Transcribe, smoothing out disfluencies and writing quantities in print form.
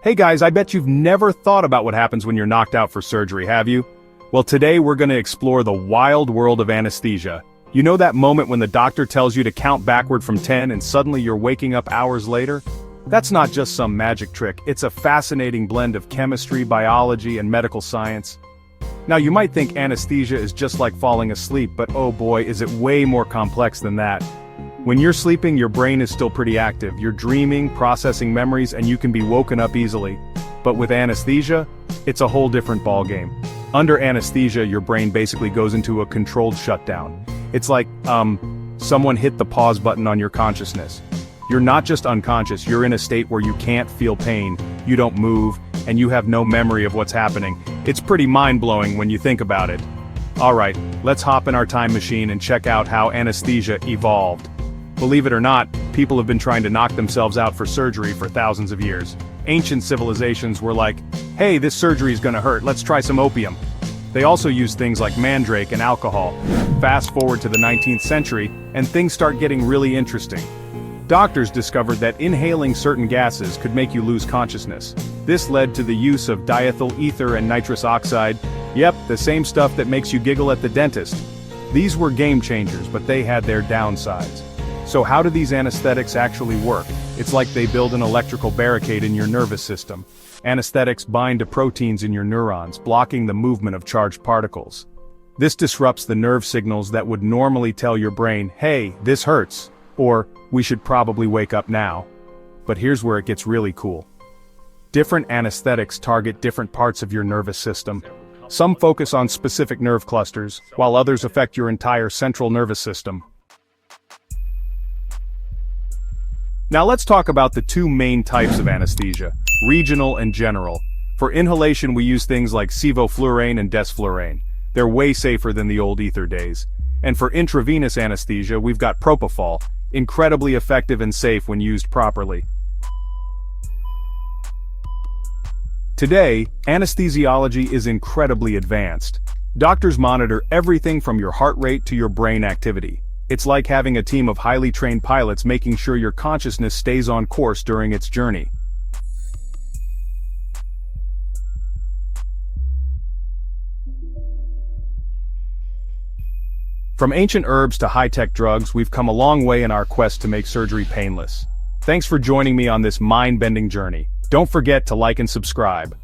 Hey guys, I bet you've never thought about what happens when you're knocked out for surgery, have you? Well, today we're going to explore the wild world of anesthesia. You know that moment when the doctor tells you to count backward from 10 and suddenly you're waking up hours later? That's not just some magic trick, it's a fascinating blend of chemistry, biology, and medical science. Now you might think anesthesia is just like falling asleep, but oh boy, is it way more complex than that. When you're sleeping, your brain is still pretty active. You're dreaming, processing memories, and you can be woken up easily. But with anesthesia, it's a whole different ballgame. Under anesthesia, your brain basically goes into a controlled shutdown. It's like, someone hit the pause button on your consciousness. You're not just unconscious, you're in a state where you can't feel pain, you don't move, and you have no memory of what's happening. It's pretty mind-blowing when you think about it. Alright, let's hop in our time machine and check out how anesthesia evolved. Believe it or not, people have been trying to knock themselves out for surgery for thousands of years. Ancient civilizations were like, hey, this surgery is gonna hurt, let's try some opium. They also used things like mandrake and alcohol. Fast forward to the 19th century, and things start getting really interesting. Doctors discovered that inhaling certain gases could make you lose consciousness. This led to the use of diethyl ether and nitrous oxide. Yep, the same stuff that makes you giggle at the dentist. These were game changers, but they had their downsides. So how do these anesthetics actually work? It's like they build an electrical barricade in your nervous system. Anesthetics bind to proteins in your neurons, blocking the movement of charged particles. This disrupts the nerve signals that would normally tell your brain, hey, this hurts, or we should probably wake up now. But here's where it gets really cool. Different anesthetics target different parts of your nervous system. Some focus on specific nerve clusters, while others affect your entire central nervous system. Now let's talk about the two main types of anesthesia, regional and general. For inhalation we use things like sevoflurane and desflurane. They're way safer than the old ether days. And for intravenous anesthesia we've got propofol, incredibly effective and safe when used properly. Today, anesthesiology is incredibly advanced. Doctors monitor everything from your heart rate to your brain activity. It's like having a team of highly trained pilots making sure your consciousness stays on course during its journey. From ancient herbs to high-tech drugs, we've come a long way in our quest to make surgery painless. Thanks for joining me on this mind-bending journey. Don't forget to like and subscribe.